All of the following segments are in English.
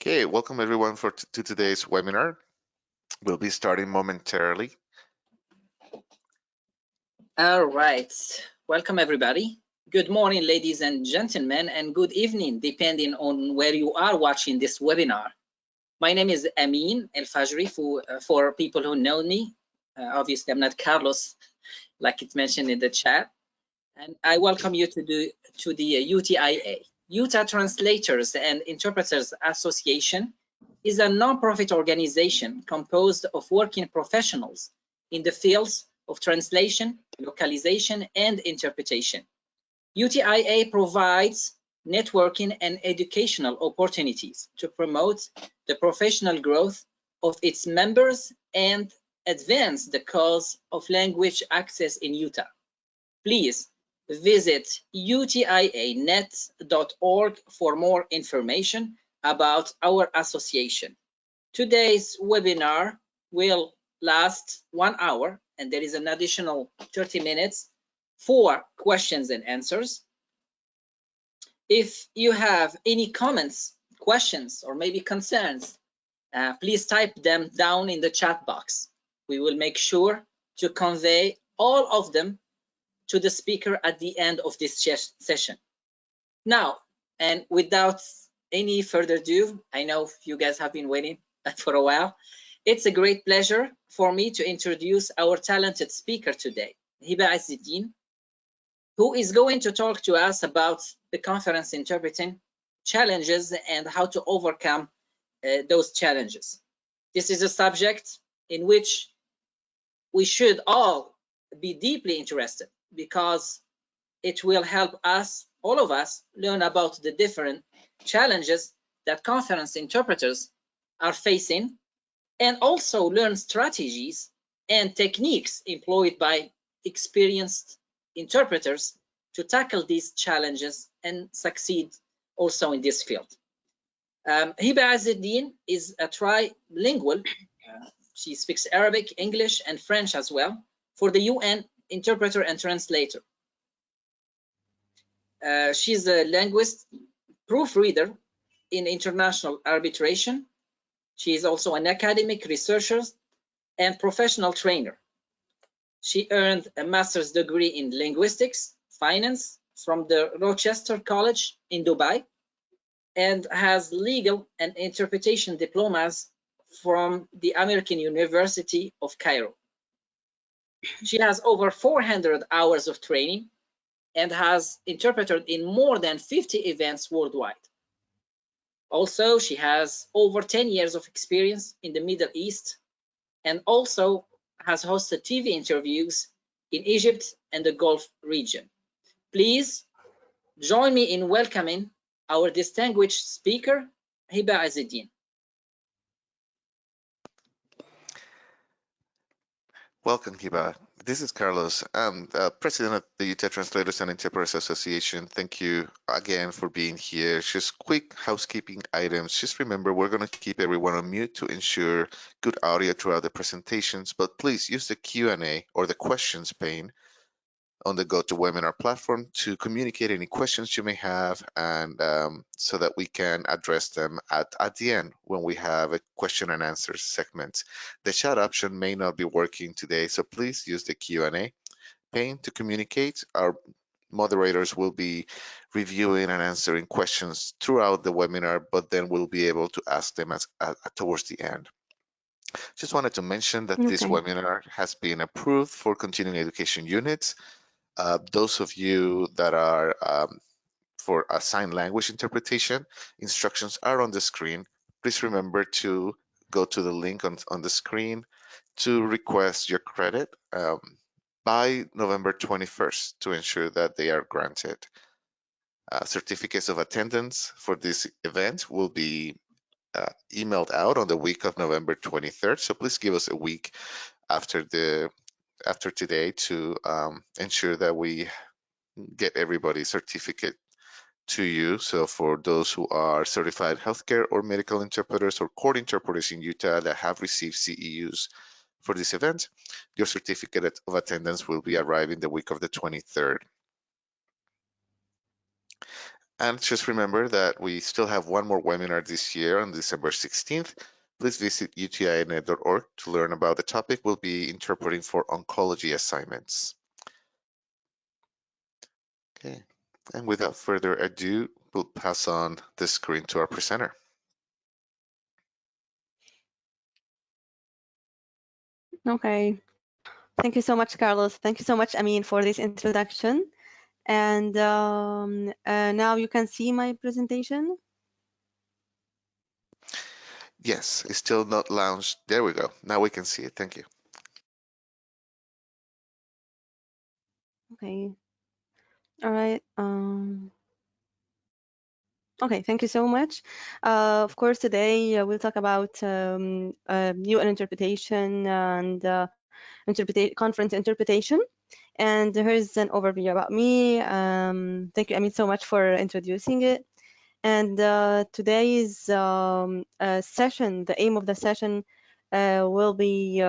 Okay, welcome everyone to today's webinar. We'll be starting momentarily. All right, welcome everybody. Good morning, ladies and gentlemen, and good evening, depending on where you are watching this webinar. My name is Amin El Fajri for people who know me. Obviously, I'm not Carlos, like it's mentioned in the chat. And I welcome you to the UTIA. Utah Translators and Interpreters Association is a non-profit organization composed of working professionals in the fields of translation, localization, and interpretation. UTIA provides networking and educational opportunities to promote the professional growth of its members and advance the cause of language access in Utah. Please visit utianet.org for more information about our association. Today's webinar will last 1 hour, and there is an additional 30 minutes for questions and answers. If you have any comments, questions, or maybe concerns, please type them down in the chat box. We will make sure to convey all of them to the speaker at the end of this session. Now, and without any further ado, I know you guys have been waiting for a while. It's a great pleasure for me to introduce our talented speaker today, Hiba Azzeddine, who is going to talk to us about the conference interpreting challenges and how to overcome those challenges. This is a subject in which we should all be deeply interested, because it will help us, all of us, learn about the different challenges that conference interpreters are facing, and also learn strategies and techniques employed by experienced interpreters to tackle these challenges and succeed also in this field. Hiba Azzeddine is a trilingual. She speaks Arabic, English, and French as well for the UN interpreter and translator. She's a linguist, proofreader in international arbitration. She is also an academic researcher and professional trainer. She earned a master's degree in linguistics, finance from the Rochester College in Dubai, and has legal and interpretation diplomas from the American University of Cairo. She has over 400 hours of training and has interpreted in more than 50 events worldwide. Also, she has over 10 years of experience in the Middle East, and also has hosted TV interviews in Egypt and the Gulf region. Please join me in welcoming our distinguished speaker, Hiba Azzeddine. Welcome, Hiba. This is Carlos. I'm president of the Utah Translators and Interpreters Association. Thank you again for being here. Just quick housekeeping items. Just remember, we're going to keep everyone on mute to ensure good audio throughout the presentations, but please use the Q&A or the questions pane on the GoToWebinar platform to communicate any questions you may have, and so that we can address them at the end when we have a question and answer segment. The chat option may not be working today, so please use the Q&A pane to communicate. Our moderators will be reviewing and answering questions throughout the webinar, but then we'll be able to ask them towards the end. Just wanted to mention that this webinar has been approved for continuing education units. Those of you that are for a sign language interpretation, instructions are on the screen. Please remember to go to the link on the screen to request your credit by November 21st to ensure that they are granted. Certificates of attendance for this event will be emailed out on the week of November 23rd. So please give us a week after today to ensure that we get everybody's certificate to you. So for those who are certified healthcare or medical interpreters or court interpreters in Utah that have received CEUs for this event, your certificate of attendance will be arriving the week of the 23rd. And just remember that we still have one more webinar this year on December 16th. Please visit utinet.org to learn about the topic. We'll be interpreting for oncology assignments. Okay, and without further ado, we'll pass on the screen to our presenter. Okay. Thank you so much, Carlos. Thank you so much, Amin, for this introduction. And now you can see my presentation. Yes, it's still not launched. There we go. Now we can see it. Thank you. Okay. All right. Okay, thank you so much. Of course, today we'll talk about UN interpretation and conference interpretation. And here's an overview about me. Thank you, Amin, so much for introducing it. And today's session, the aim of the session will be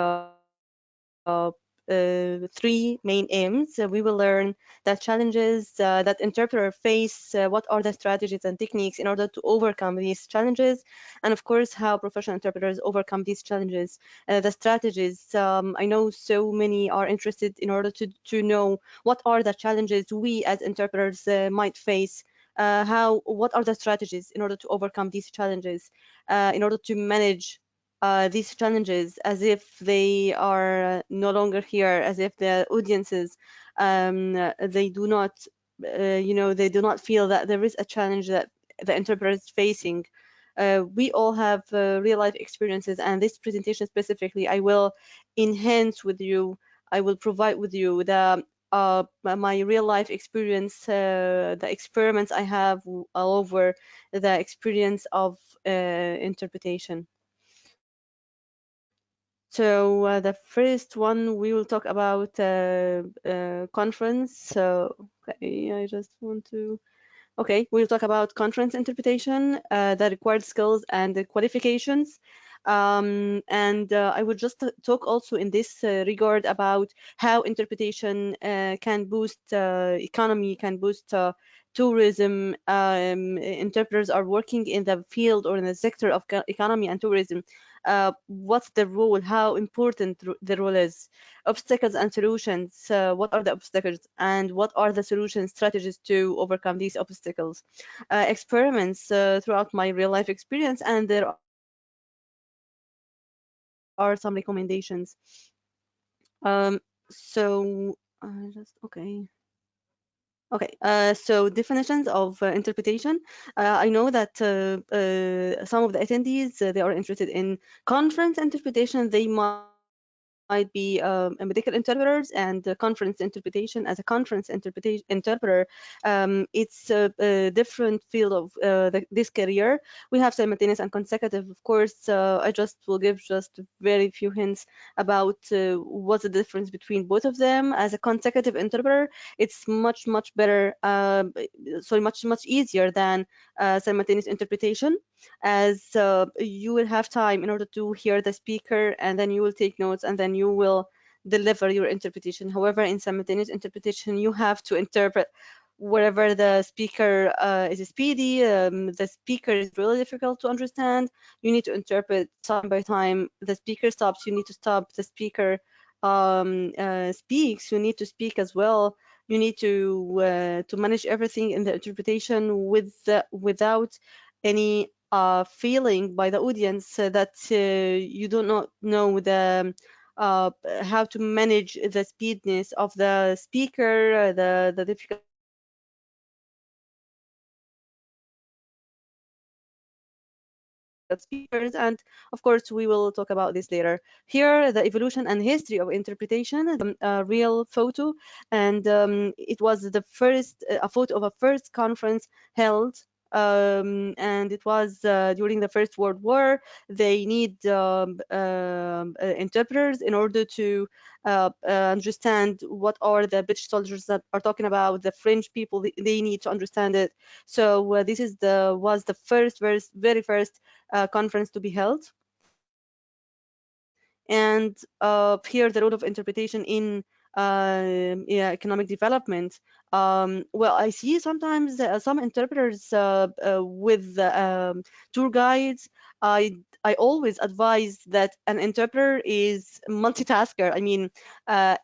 three main aims. We will learn the challenges that interpreters face, what are the strategies and techniques in order to overcome these challenges, and of course, how professional interpreters overcome these challenges. The strategies, I know so many are interested in order to know what are the challenges we as interpreters might face. What are the strategies in order to overcome these challenges, in order to manage these challenges as if they are no longer here, as if the audiences they do not they do not feel that there is a challenge that the interpreter is facing. We all have real life experiences, and this presentation specifically I will enhance with you, I will provide with you the my real life experience, the experiments I have all over the experience of interpretation. So the first one we will talk about conference. So okay, I just want to. Okay, we'll talk about conference interpretation, the required skills and the qualifications. And I would just talk also in this regard about how interpretation can boost economy, can boost tourism. Interpreters are working in the field or in the sector of economy and tourism. What's the role, how important the role is, obstacles and solutions. What are the obstacles and what are the solution strategies to overcome these obstacles? Experiments throughout my real life experience, and there are some recommendations. So just okay. Okay, so definitions of interpretation. I know that some of the attendees, they are interested in conference interpretation. They might be medical interpreters, and conference interpretation as a conference interpreter. It's a different field of this career. We have simultaneous and consecutive, of course. I just will give just very few hints about what's the difference between both of them. As a consecutive interpreter, it's much better, sorry, much easier than simultaneous interpretation, as you will have time in order to hear the speaker, and then you will take notes, and then you will deliver your interpretation. However, in simultaneous interpretation, you have to interpret wherever the speaker is speedy. The speaker is really difficult to understand. You need to interpret time by time. The speaker stops, you need to stop. The speaker speaks, you need to speak as well. You need to manage everything in the interpretation without any feeling by the audience that you do not know the how to manage the speediness of the speaker, the difficult speakers, and of course we will talk about this later. Here, the evolution and the history of interpretation. Here, the evolution and history of interpretation. Real photo, and it was the first a photo of a first conference held, and it was during the First World War. They need interpreters in order to understand what are the British soldiers that are talking about, the French people. They need to understand it. So this is was the very first conference to be held. And here the role of interpretation in yeah, economic development. Well, I see sometimes some interpreters with tour guides. I always advise that an interpreter is multitasker. I mean,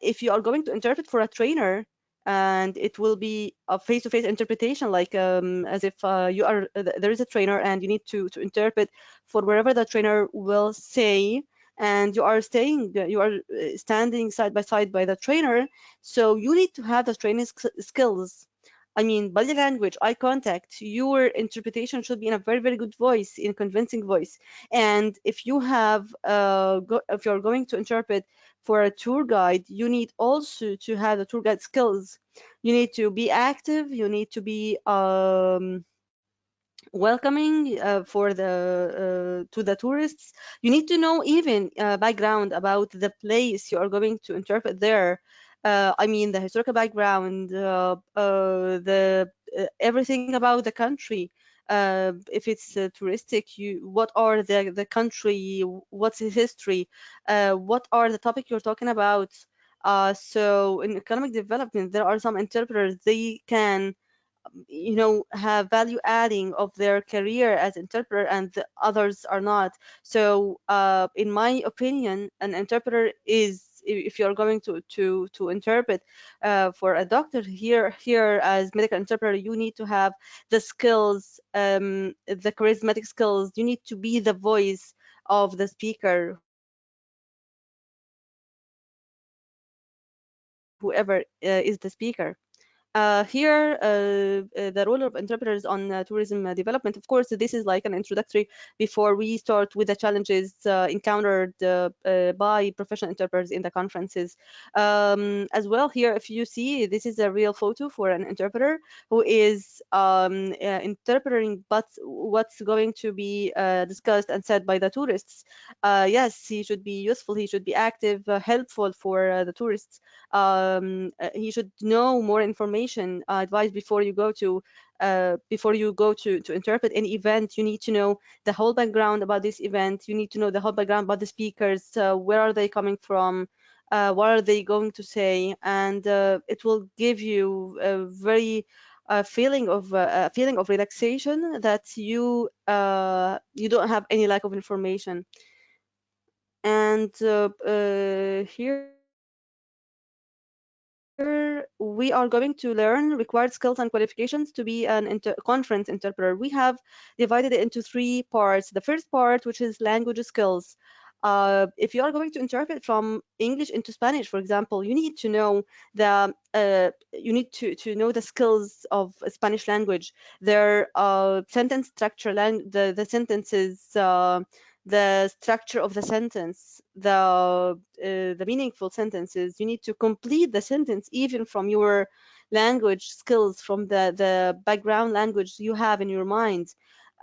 if you are going to interpret for a trainer, and it will be a face-to-face interpretation, like as if you are there is a trainer and you need to interpret for wherever the trainer will say, and you are standing side by side by the trainer, so you need to have the training skills. I mean, body language, eye contact, your interpretation should be in a very, very good voice, in convincing voice. And if you have, if you're going to interpret for a tour guide, you need also to have the tour guide skills. You need to be active. You need to be welcoming for the to the tourists. You need to know even background about the place you are going to interpret there. I mean, the historical background, the everything about the country. If it's touristic, what are the country, what's its history, what are the topic you're talking about. So in economic development, there are some interpreters, they can have value adding of their career as interpreter, and the others are not. So in my opinion, an interpreter is, if you're going to interpret for a doctor here as medical interpreter, you need to have the skills, the charismatic skills. You need to be the voice of the speaker, whoever is the speaker. Here, the role of interpreters on tourism development. Of course, this is like an introductory before we start with the challenges encountered by professional interpreters in the conferences. As well, here, if you see, this is a real photo for an interpreter who is interpreting, but what's going to be discussed and said by the tourists. Yes, he should be useful, he should be active, helpful for the tourists. He should know more information, advice before you go to interpret any event. You need to know the whole background about this event. You need to know the whole background about the speakers, where are they coming from, what are they going to say, and it will give you a very feeling of relaxation, that you don't have any lack of information. And here we are going to learn required skills and qualifications to be an conference interpreter. We have divided it into three parts. The first part, which is language skills. If you are going to interpret from English into Spanish, for example, you need to know the skills of Spanish language, their sentence structure, the sentences, the structure of the sentence, the meaningful sentences. You need to complete the sentence even from your language skills, from the background language you have in your mind.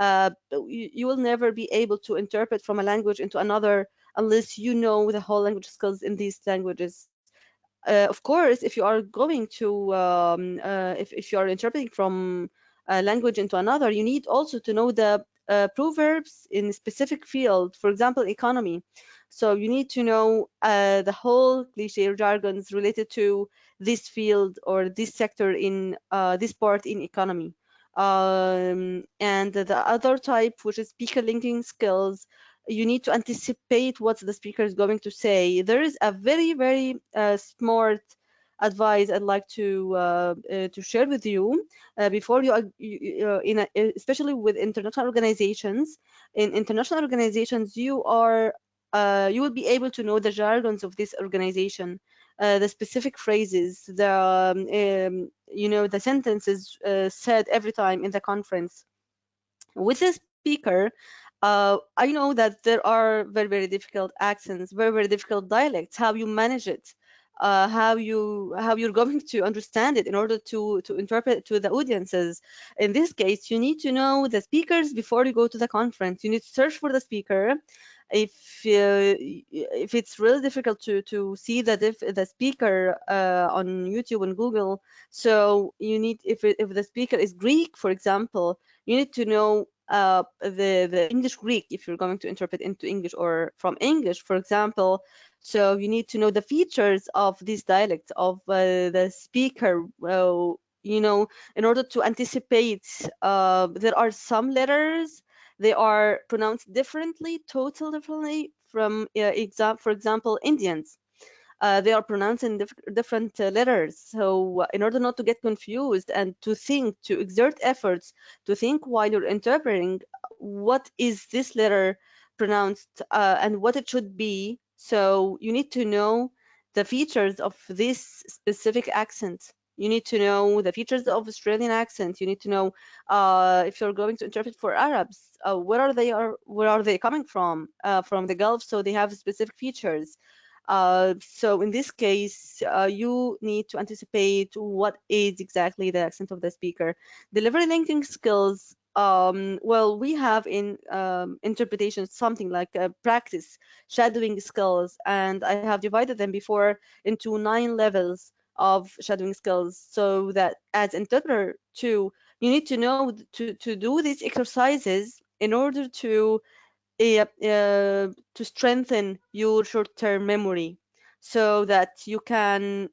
You will never be able to interpret from a language into another unless you know the whole language skills in these languages. Of course, if you are going to if you are interpreting from a language into another, you need also to know the proverbs in a specific field, for example, economy. So you need to know the whole cliche or jargons related to this field or this sector in this part in economy. And the other type, which is speaker linking skills, you need to anticipate what the speaker is going to say. There is a very, very smart advice I'd like to share with you before especially with international organizations. In international organizations, you will be able to know the jargons of this organization, the specific phrases, the sentences said every time in the conference. With the speaker, I know that there are very, very difficult accents, very, very difficult dialects, how you manage it, how you're going to understand it in order to interpret to the audiences. In this case, you need to know the speakers before you go to the conference. You need to search for the speaker. If it's really difficult to see the speaker on YouTube and Google, so you need, if the speaker is Greek, for example, you need to know the English Greek if you're going to interpret into English, or from English, for example. So you need to know the features of this dialect of the speaker. In order to anticipate, there are some letters, they are pronounced differently, totally differently from, for example, Indians. They are pronounced in different letters. So in order not to get confused and to think, to exert efforts to think while you're interpreting what is this letter pronounced and what it should be. So you need to know the features of this specific accent. You need to know the features of Australian accent. You need to know if you're going to interpret for Arabs, where are they coming from the Gulf, so they have specific features. So in this case, you need to anticipate what is exactly the accent of the speaker. Delivery linking skills, well, we have in interpretation something like practice, shadowing skills, and I have divided them before into 9 levels of shadowing skills, so that as interpreter too, you need to know to do these exercises in order to strengthen your short-term memory so that you can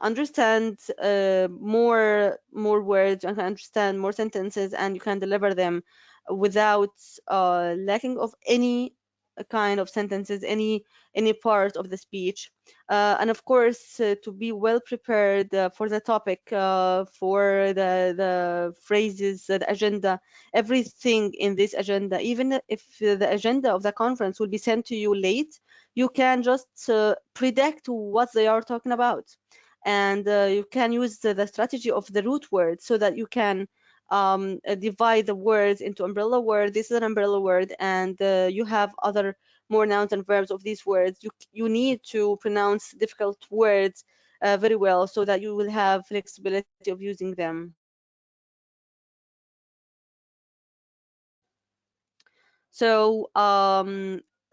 understand more words and can understand more sentences, and you can deliver them without lacking of any kind of sentences, any part of the speech. And of course, to be well prepared for the topic, for the phrases, the agenda, everything in this agenda. Even if the agenda of the conference will be sent to you late, you can just predict what they are talking about. And you can use the strategy of the root word so that you can divide the words into umbrella word. This is an umbrella word, and you have other more nouns and verbs of these words. You need to pronounce difficult words very well so that you will have flexibility of using them. So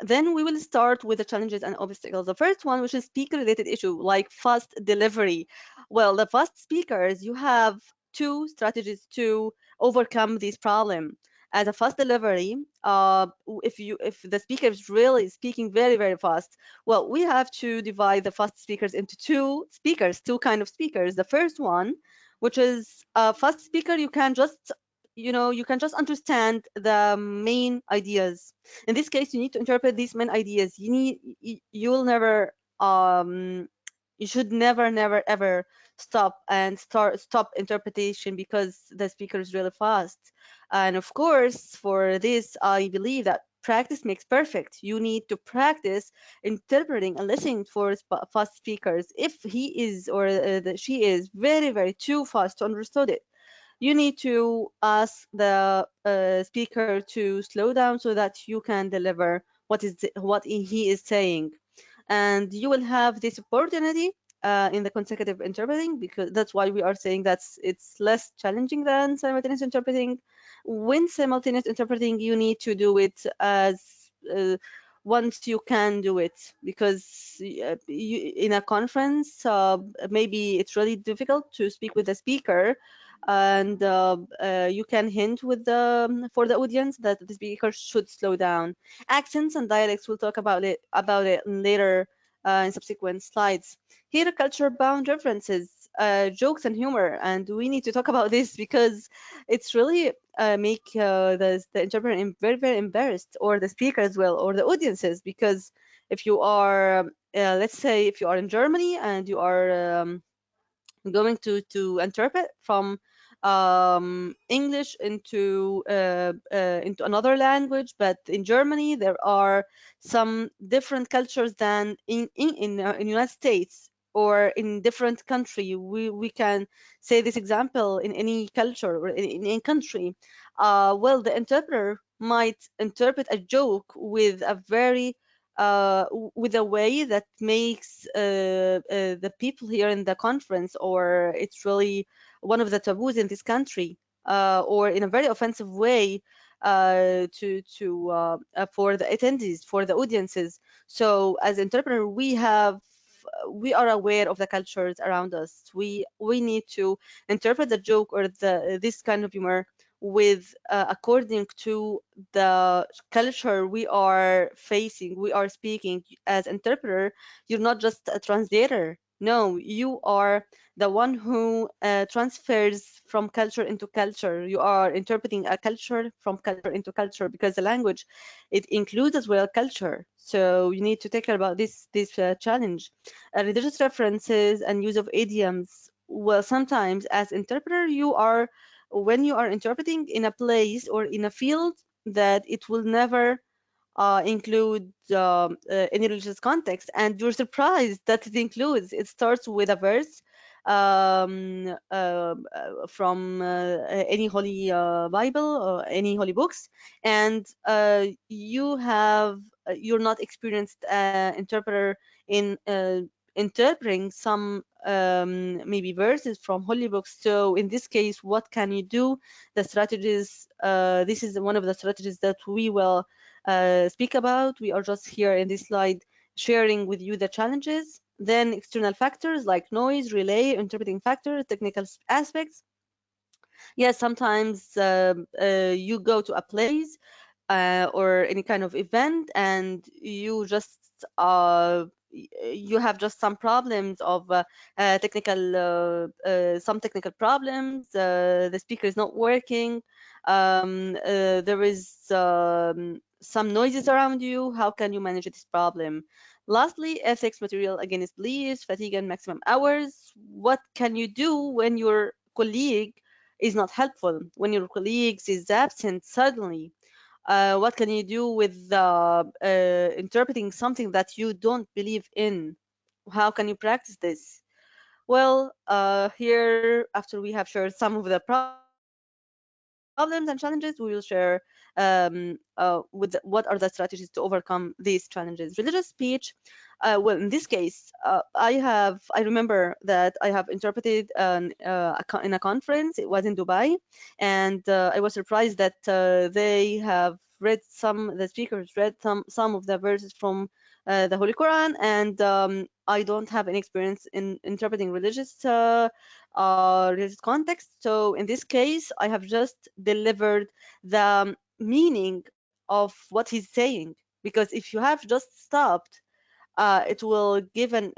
then we will start with the challenges and obstacles. The first one, which is speaker-related issue, like fast delivery. Well, the fast speakers, you have two strategies to overcome this problem. As a fast delivery, if the speaker is really speaking very, very fast, well, we have to divide the fast speakers into two kind of speakers. The first one, which is a fast speaker, you can just understand the main ideas. In this case, you need to interpret these main ideas. You'll never you should never ever stop interpretation because the speaker is really fast. And of course, for this, I believe that practice makes perfect. You need to practice interpreting and listening for fast speakers. If he is or she is very too fast to understand it, you need to ask the speaker to slow down so that you can deliver what he is saying. And you will have this opportunity in the consecutive interpreting, because that's why we are saying that it's less challenging than simultaneous interpreting. When simultaneous interpreting, you need to do it as once you can do it, because in a conference, maybe it's really difficult to speak with the speaker, and you can hint for the audience that the speaker should slow down. Accents and dialects, we'll talk about it later in subsequent slides. Here, culture-bound references, jokes and humor, and we need to talk about this because it's really make the interpreter very embarrassed, or the speaker as well, or the audiences, because if you are, let's say, if you are in Germany and you are going to interpret from English into another language, but in Germany there are some different cultures than in United States or in different country. We can say this example in any culture or in any country. Well, the interpreter might interpret a joke with a way that makes the people here in the conference, or it's really one of the taboos in this country, or in a very offensive way for the attendees, for the audiences. So as interpreter, we are aware of the cultures around us. We need to interpret the joke or this kind of humor with according to the culture we are facing, we are speaking. As interpreter, you're not just a translator. No, you are the one who transfers from culture into culture. You are interpreting a culture from culture into culture, because the language, it includes as well culture. So you need to take care about this challenge. Religious references and use of idioms. Well, sometimes as interpreter, you are, when you are interpreting in a place or in a field, that it will never include any religious context, and you're surprised that it includes. It starts with a verse from any holy Bible or any holy books, and you're not experienced interpreter in interpreting some maybe verses from holy books. So in this case, what can you do? The strategies. This is one of the strategies that we will speak about. We are just here in this slide sharing with you the challenges. Then external factors like noise, relay, interpreting factors, technical aspects. Yes, sometimes you go to a place or any kind of event, and you just you have just some problems of technical some technical problems. The speaker is not working. There is some noises around you. How can you manage this problem? Lastly, ethics, material against beliefs, fatigue and maximum hours. What can you do when your colleague is not helpful, when your colleague is absent suddenly? What can you do with interpreting something that you don't believe in? How can you practice this? Well, here, after we have shared some of the problems and challenges, we will share what are the strategies to overcome these challenges. Religious speech. Well, in this case, I remember that I have interpreted in a conference. It was in Dubai, and I was surprised that the speakers read some of the verses from the Holy Quran, and I don't have any experience in interpreting religious context. So in this case, I have just delivered the meaning of what he's saying, because if you have just stopped, it will give an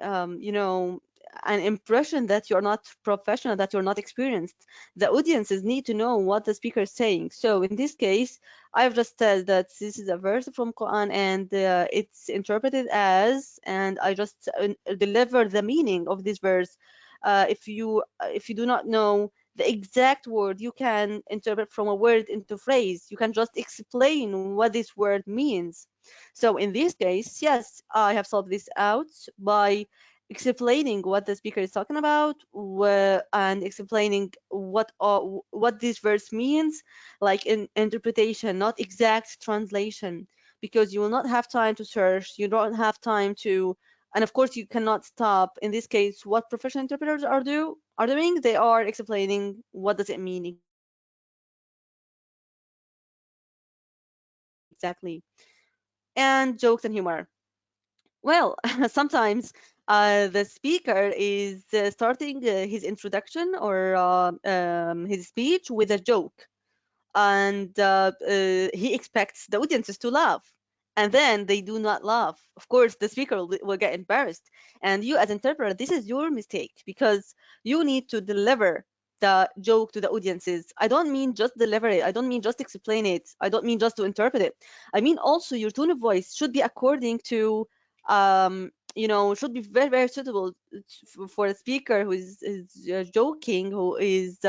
impression that you're not professional, that you're not experienced. The audiences need to know what the speaker is saying. So in this case, I've just said that this is a verse from Quran, and it's interpreted as, and I just deliver the meaning of this verse. If you do not know the exact word, you can interpret from a word into phrase. You can just explain what this word means. So in this case, yes, I have solved this out by explaining what the speaker is talking about, and explaining what this verse means, like in interpretation, not exact translation, because you will not have time to search. You don't have time to, and of course, you cannot stop. In this case, what professional interpreters are doing, they are explaining what does it mean exactly. And jokes and humor. Well, sometimes the speaker is starting his introduction or his speech with a joke, and he expects the audiences to laugh, and then they do not laugh. Of course, the speaker will get embarrassed, and you as interpreter, this is your mistake, because you need to deliver the joke to the audiences. I don't mean just deliver it, I don't mean just explain it, I don't mean just to interpret it. I mean also your tone of voice should be according to should be very, very suitable for a speaker who is joking, who is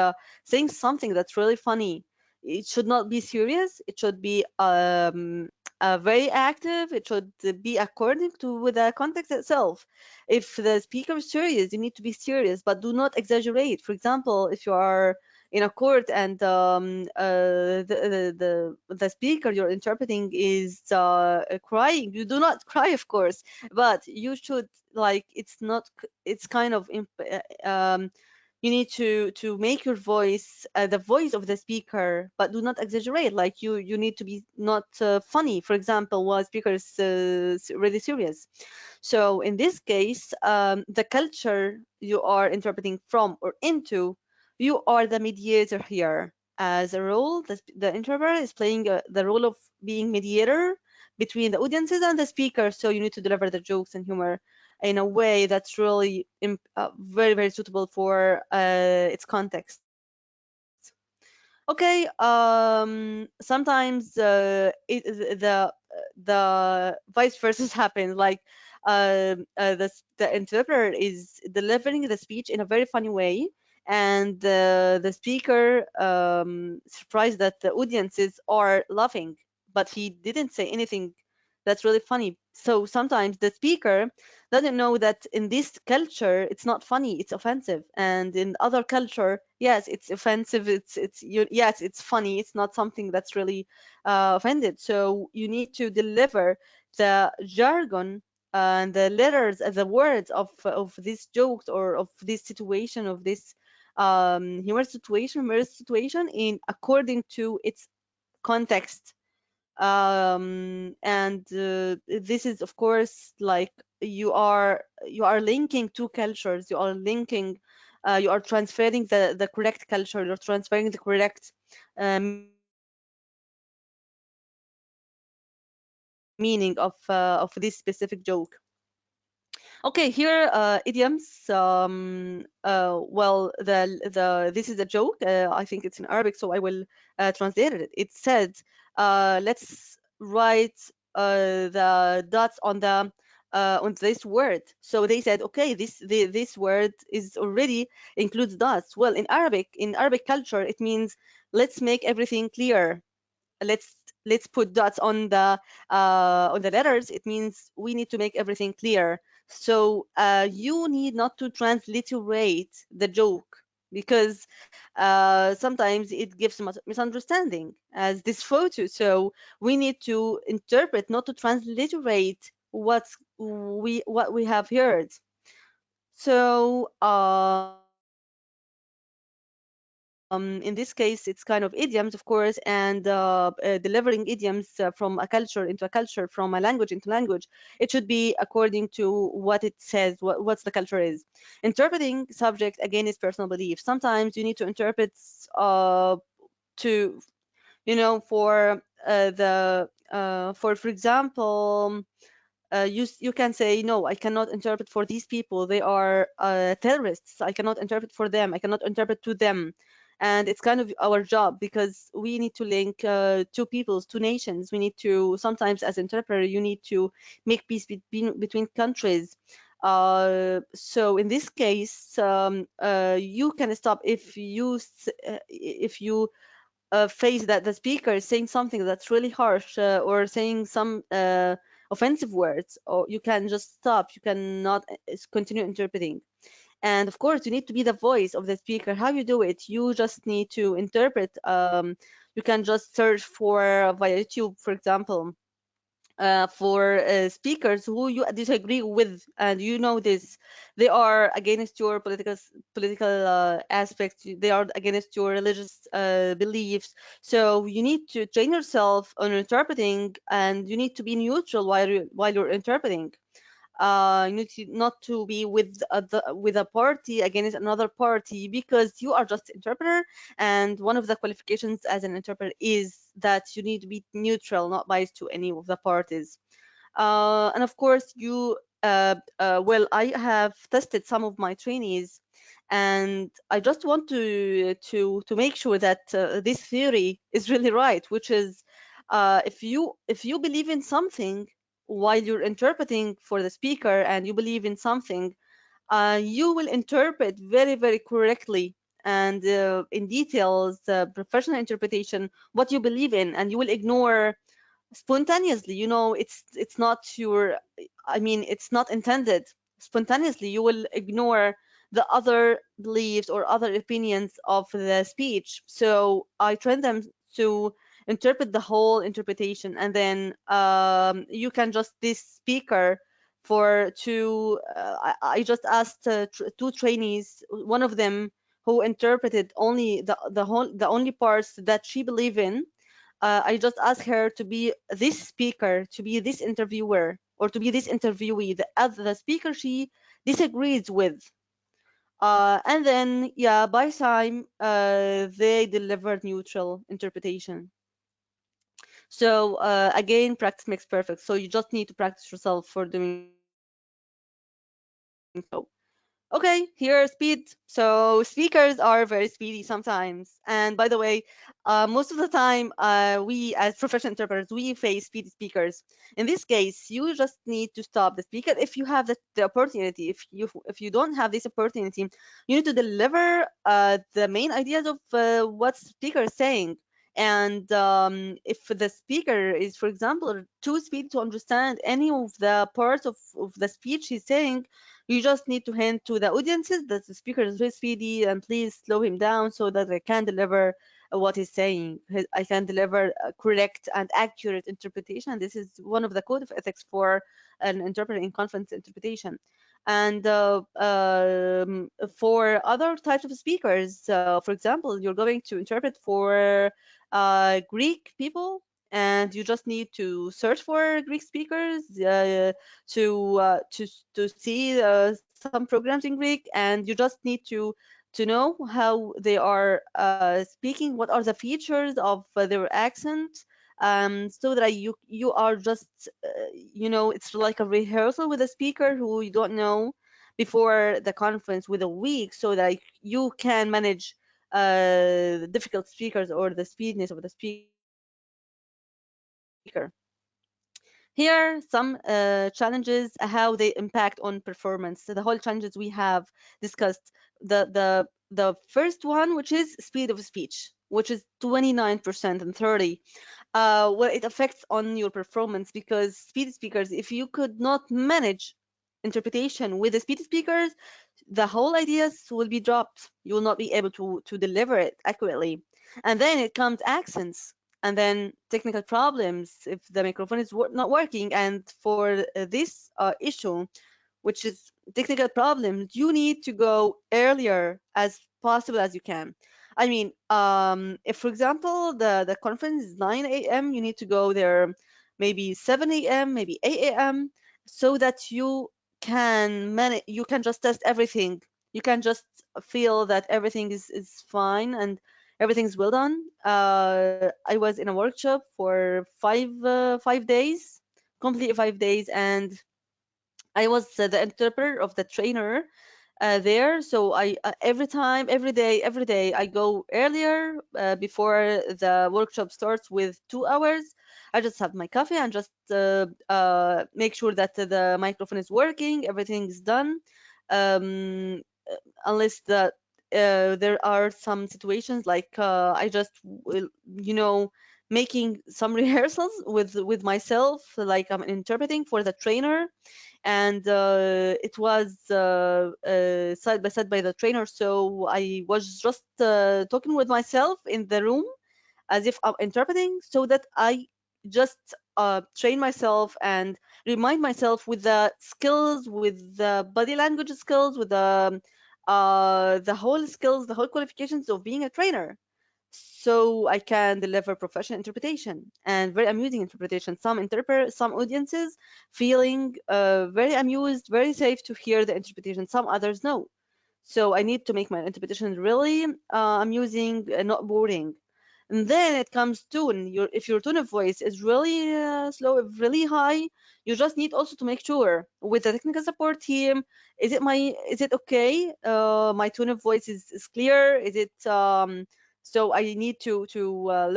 saying something that's really funny. It should not be serious. It should be very active. It should be according to with the context itself. If the speaker is serious, you need to be serious, but do not exaggerate. For example, if you are in a court and the speaker you're interpreting is crying, you do not cry, of course, but you should, like, it's not, it's kind of you need to make your voice the voice of the speaker, but do not exaggerate. Like you need to be not funny, for example, while speaker is really serious. So in this case, the culture you are interpreting from or into, you are the mediator here. as a role. The interpreter is playing the role of being mediator between the audiences and the speaker. So you need to deliver the jokes and humor in a way that's really very, very suitable for its context. Okay, sometimes the vice versa happens. Like the interpreter is delivering the speech in a very funny way, and the speaker surprised that the audiences are laughing, but he didn't say anything that's really funny. So sometimes the speaker doesn't know that in this culture it's not funny, it's offensive, and in other culture, yes, it's offensive, yes, it's funny, it's not something that's really offended. So you need to deliver the jargon and the letters and the words of these jokes or of this situation, of this humorous situation in according to its context. And this is of course like you are linking two cultures, you are transferring the correct culture, you're transferring the correct meaning of this specific joke. Okay, here idioms. Well, this is a joke. I think it's in Arabic, so I will translate it. It said, "Let's write the dots on this word." So they said, "Okay, this word is already includes dots." Well, in Arabic culture, it means let's make everything clear. Let's put dots on the letters. It means we need to make everything clear. So you need not to transliterate the joke, because sometimes it gives misunderstanding as this photo. So we need to interpret, not to transliterate what we have heard. So in this case, it's kind of idioms, of course, and delivering idioms from a culture into a culture, from a language into language. It should be according to what it says, what's the culture is. Interpreting subject, again, is personal belief. Sometimes you need to interpret to, for example, you can say, no, I cannot interpret for these people, they are terrorists, I cannot interpret for them, I cannot interpret to them. And it's kind of our job, because we need to link two peoples, two nations. We need to, sometimes as interpreter, you need to make peace between countries. So in this case, you can stop if you face that the speaker is saying something that's really harsh, or saying some offensive words, or you can just stop. You cannot continue interpreting. And of course, you need to be the voice of the speaker. How you do it? You just need to interpret. You can just search for via YouTube, for example, for speakers who you disagree with, and you know this, they are against your political aspects, they are against your religious beliefs. So you need to train yourself on interpreting, and you need to be neutral while you're interpreting. You need not to be with a party against another party, because you are just interpreter, and one of the qualifications as an interpreter is that you need to be neutral, not biased to any of the parties. And of course, well, I have tested some of my trainees, and I just want to make sure that this theory is really right, which is if you believe in something while you're interpreting for the speaker, and you believe in something, you will interpret very, very correctly and in details, professional interpretation, what you believe in, and you will ignore spontaneously. It's not your, I mean, it's not intended. Spontaneously, you will ignore the other beliefs or other opinions of the speech. So I train them to interpret the whole interpretation, and then you can just this speaker for two. I just asked two trainees, one of them who interpreted only the only parts that she believed in. I just asked her to be this speaker, to be this interviewer, or to be this interviewee, the speaker she disagrees with. And then, yeah, by time, they deliver neutral interpretation. So again, practice makes perfect. So you just need to practice yourself for doing so. Okay, here speed. So speakers are very speedy sometimes. And by the way, most of the time, we as professional interpreters, we face speedy speakers. In this case, you just need to stop the speaker if you have the opportunity. If you don't have this opportunity, you need to deliver the main ideas of what speaker is saying. And if the speaker is, for example, too speedy to understand any of the parts of the speech he's saying, you just need to hint to the audiences that the speaker is very speedy and please slow him down so that I can deliver what he's saying. I can deliver a correct and accurate interpretation. This is one of the code of ethics for an interpreter in conference interpretation. And for other types of speakers, for example, you're going to interpret for Greek people, and you just need to search for Greek speakers to see some programs in Greek, and you just need to know how they are speaking, what are the features of their accent, so that you are just it's like a rehearsal with a speaker who you don't know before the conference with a week, so that you can manage the difficult speakers or the speediness of the speaker. Here, some challenges, how they impact on performance. So the whole challenges we have discussed. The first one, which is speed of speech, which is 29% and 30. Well, it affects on your performance because speed speakers, if you could not manage interpretation with the speed speakers, the whole ideas will be dropped. You will not be able to deliver it accurately. And then it comes accents, and then technical problems if the microphone is not working. And for this issue, which is technical problems, you need to go earlier as possible as you can. I mean, if for example the conference is 9 a.m., you need to go there maybe 7 a.m., maybe 8 a.m., so that you can just test everything. You can just feel that everything is fine and everything's well done. I was in a workshop for 5 days, complete 5 days, and I was the interpreter of the trainer there. So I every time, every day, I go earlier before the workshop starts with 2 hours. I just have my coffee and just make sure that the microphone is working, everything is done. Um, Unless there are some situations like I just will, making some rehearsals with myself, like I'm interpreting for the trainer, and it was side by side by the trainer. So I was just talking with myself in the room as if I'm interpreting, so that I just train myself and remind myself with the skills, with the body language skills, with the whole skills, the whole qualifications of being a trainer, so I can deliver professional interpretation and very amusing interpretation. Some audiences feeling very amused, very safe to hear the interpretation. Some others no. So I need to make my interpretation really amusing and not boring. And then it comes tone. If your tone of voice is really slow, really high, you just need also to make sure with the technical support team, is it okay? My tone of voice is clear. Is it so I need to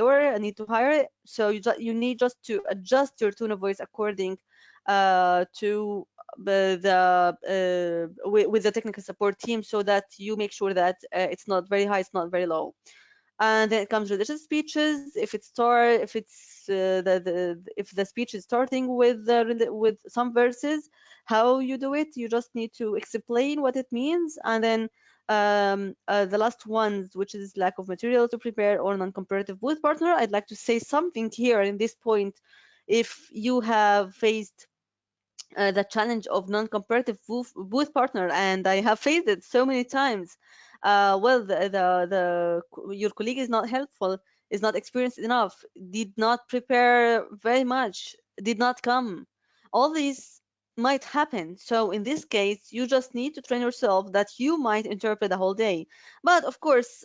lower it, I need to higher it. So you need just to adjust your tone of voice according to with the technical support team, so that you make sure that it's not very high, it's not very low. And then it comes religious speeches. If it's if the speech is starting with some verses, how you do it, you just need to explain what it means. And then the last ones, which is lack of material to prepare or non-comparative booth partner, I'd like to say something here in this point. If you have faced the challenge of non-comparative booth partner, and I have faced it so many times. Well, your colleague is not helpful, is not experienced enough, did not prepare very much, did not come. All these might happen. So in this case, you just need to train yourself that you might interpret the whole day. But of course,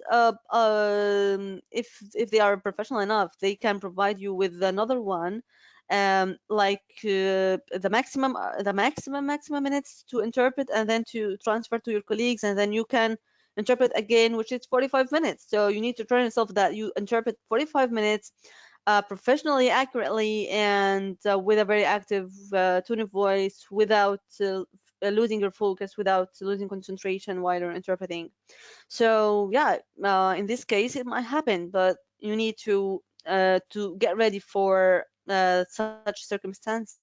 if they are professional enough, they can provide you with another one, like the maximum minutes to interpret, and then to transfer to your colleagues, and then you can interpret again, which is 45 minutes. So you need to train yourself that you interpret 45 minutes professionally, accurately, and with a very active tone of voice, without losing your focus, without losing concentration while you're interpreting. So yeah, in this case, it might happen, but you need to get ready for such circumstances,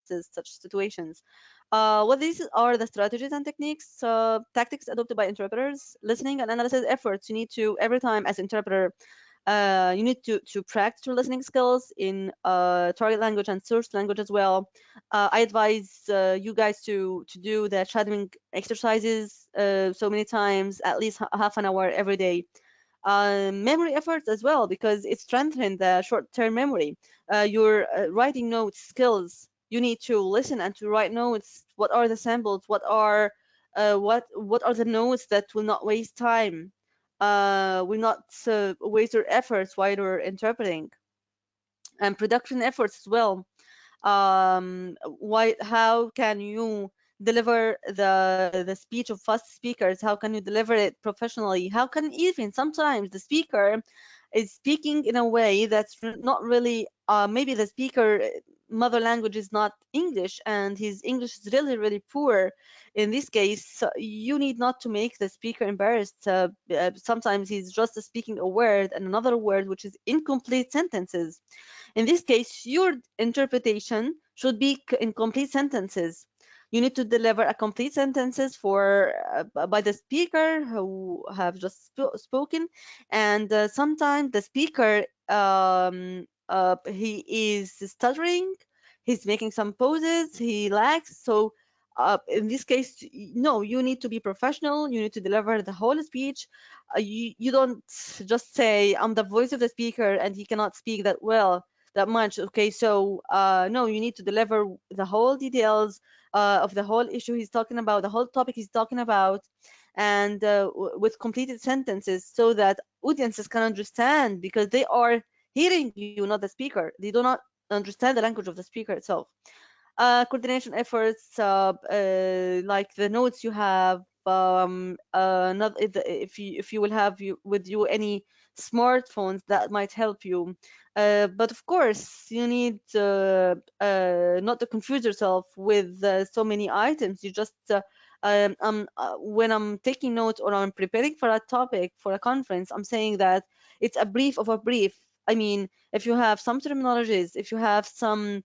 such situations. What these are the strategies and techniques, tactics adopted by interpreters: listening and analysis efforts. You need to, every time as interpreter, you need to practice your listening skills in target language and source language as well. I advise you guys to do the shadowing exercises so many times, at least half an hour every day. Memory efforts as well, because it strengthens the short-term memory. Your writing notes skills. You need to listen and to write notes. What are the samples? What are the notes that will not waste time? Will not waste your efforts while you're interpreting, and production efforts as well. How can you deliver the speech of fast speakers? How can you deliver it professionally? How can, even sometimes the speaker is speaking in a way that's not really, maybe the speaker mother language is not English, and his English is really really poor. In this case, you need not to make the speaker embarrassed. Sometimes he's just speaking a word and another word which is incomplete sentences. In this case, your interpretation should be in complete sentences. You need to deliver a complete sentences for by the speaker who have just spoken, and sometimes the speaker, he is stuttering, he's making some pauses, he lags. So in this case, no, you need to be professional. You need to deliver the whole speech. You don't just say, I'm the voice of the speaker and he cannot speak that well, that much. Okay, so no, you need to deliver the whole details of the whole issue he's talking about, the whole topic he's talking about, and with completed sentences, so that audiences can understand, because they are hearing you, not the speaker. They do not understand the language of the speaker itself. Coordination efforts, like the notes you have, not if you will have with you any smartphones, that might help you. But of course, you need not to confuse yourself with so many items. You just when I'm taking notes or I'm preparing for a topic for a conference, I'm saying that it's a brief of a brief. I mean, if you have some terminologies, if you have some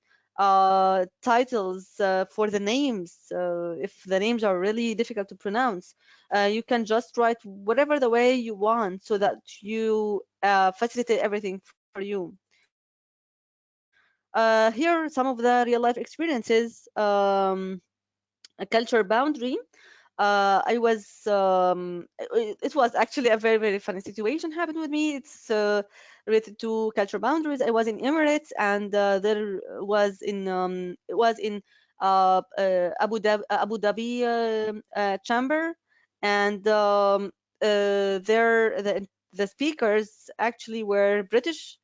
titles for the names, if the names are really difficult to pronounce, you can just write whatever the way you want, so that you facilitate everything for you. Here are some of the real life experiences. A culture boundary. I was it was actually a very very funny situation happened with me. It's related to culture boundaries. I was in Emirates, and there was in it was in Abu Dhabi chamber, and there the speakers actually were British.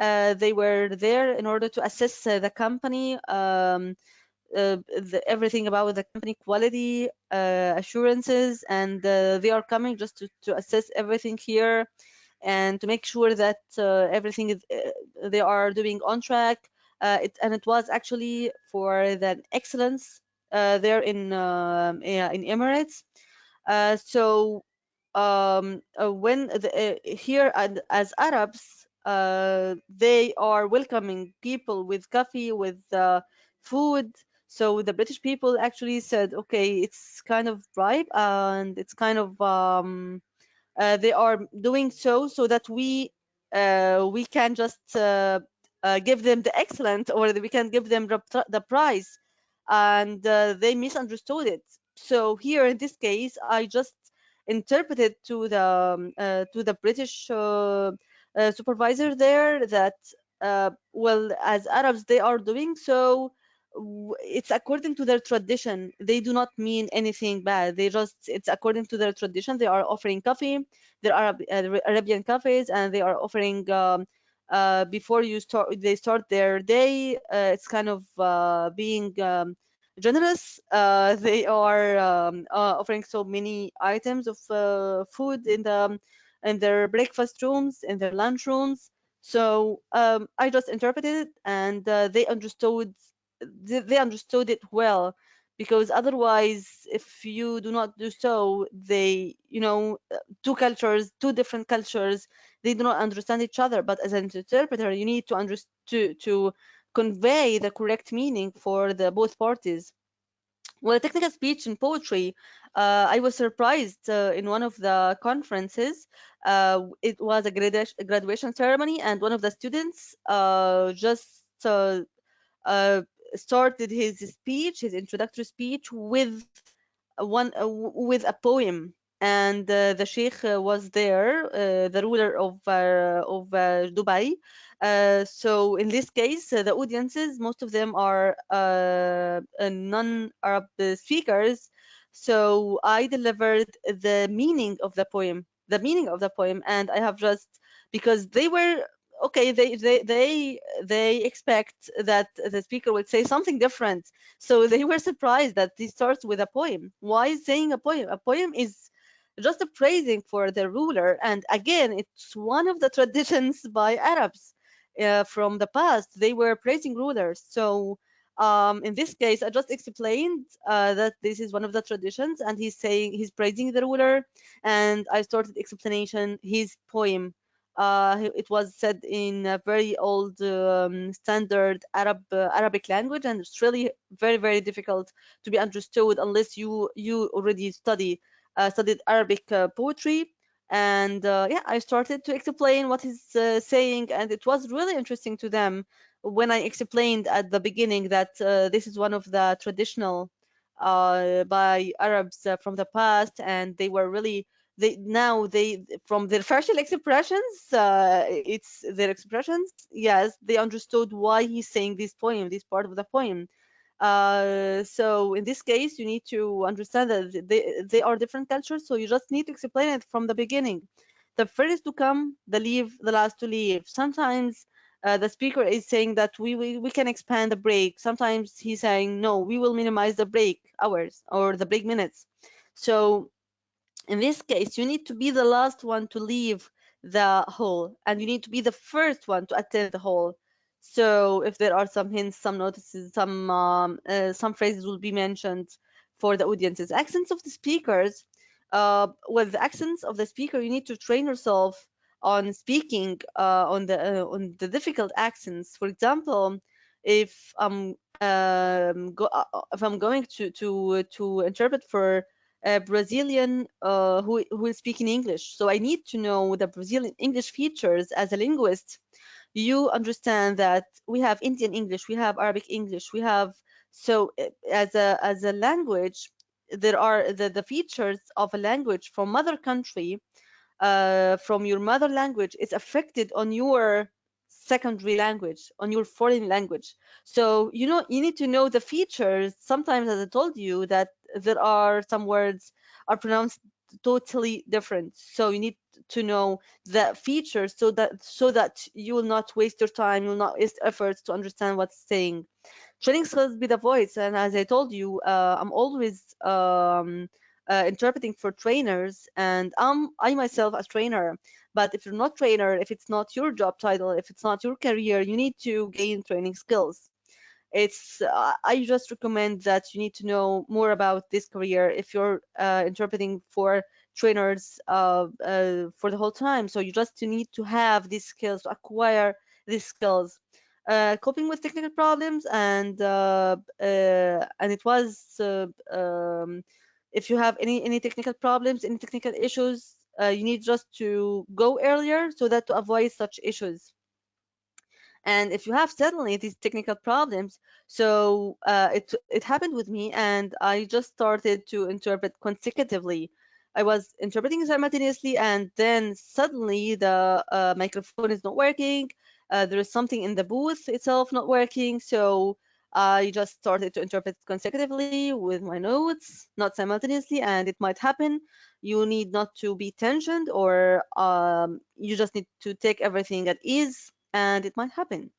They were there in order to assess the company, everything about the company quality assurances, and they are coming just to assess everything here, and to make sure that everything is they are doing on track. And it was actually for the excellence there yeah, in Emirates. So when here, and as Arabs, they are welcoming people with coffee, with food. So the British people actually said, okay, it's kind of bribe, and it's kind of they are doing so that we can just give them the excellent, or we can give them the prize, and they misunderstood it. So here in this case, I just interpreted to the British supervisor there that well, as Arabs, they are doing so. It's according to their tradition. They do not mean anything bad. It's according to their tradition. They are offering coffee. There are Arabian cafes, and they are offering before they start their day. It's kind of being generous. They are offering so many items of food in their breakfast rooms, in their lunch rooms. So I just interpreted it, and they understood it well, because otherwise, if you do not do so, two different cultures, they do not understand each other. But as an interpreter, you need to convey the correct meaning for the both parties. Well, technical speech and poetry, I was surprised in one of the conferences. It was a graduation ceremony, and one of the students just uh, started his speech, his introductory speech, with a poem. And the sheikh was there, the ruler of Dubai. So in this case, the audiences, most of them are non-Arab speakers. So I delivered the meaning of the poem, and I have just, because they were okay, they expect that the speaker would say something different, so they were surprised that he starts with a poem. Why saying a poem? A poem is just a praising for the ruler. And again, it's one of the traditions by Arabs from the past. They were praising rulers. So in this case, I just explained that this is one of the traditions, and he's praising the ruler, and I started explanation his poem. It was said in a very old standard Arabic language, and it's really very, very difficult to be understood unless you already studied Arabic poetry. And yeah, I started to explain what he's saying, and it was really interesting to them when I explained at the beginning that this is one of the traditional by Arabs from the past, and they were really they from their facial expressions, it's their expressions, yes, they understood why he's saying this part of the poem. So in this case, you need to understand that they are different cultures, so you just need to explain it from the beginning. The first to come, the last to leave. Sometimes the speaker is saying that we can expand the break. Sometimes he's saying, no, we will minimize the break hours or the break minutes. So in this case, you need to be the last one to leave the hall, and you need to be the first one to attend the hall. So if there are some hints, some notices, some phrases will be mentioned for the audiences. Accents of the speakers. With the accents of the speaker, you need to train yourself on speaking on the difficult accents. For example, if if I'm going to interpret for a Brazilian who is speaking English. So I need to know the Brazilian English features as a linguist. You understand that we have Indian English, we have Arabic English, we have as a language, there are the features of a language from mother country, from your mother language, is affected on your secondary language, on your foreign language. So you need to know the features. Sometimes, as I told you, that there are some words are pronounced totally different. So you need to know the features so that you will not waste your time, you will not waste efforts to understand what's saying. Training skills be the voice, and as I told you, I'm always interpreting for trainers, and I myself a trainer. But if you're not trainer, if it's not your job title, if it's not your career, you need to gain training skills. I just recommend that you need to know more about this career if you're interpreting for trainers for the whole time. So you need to have these skills, to acquire these skills. Coping with technical problems, and it was if you have any technical problems, any technical issues, you need just to go earlier so that to avoid such issues. And if you have suddenly these technical problems, so it happened with me, and I just started to interpret consecutively. I was interpreting simultaneously, and then suddenly the microphone is not working. there is something in the booth itself not working, so I just started to interpret consecutively with my notes, not simultaneously, and it might happen. You need not to be tensioned, or you just need to take everything at ease, and it might happen.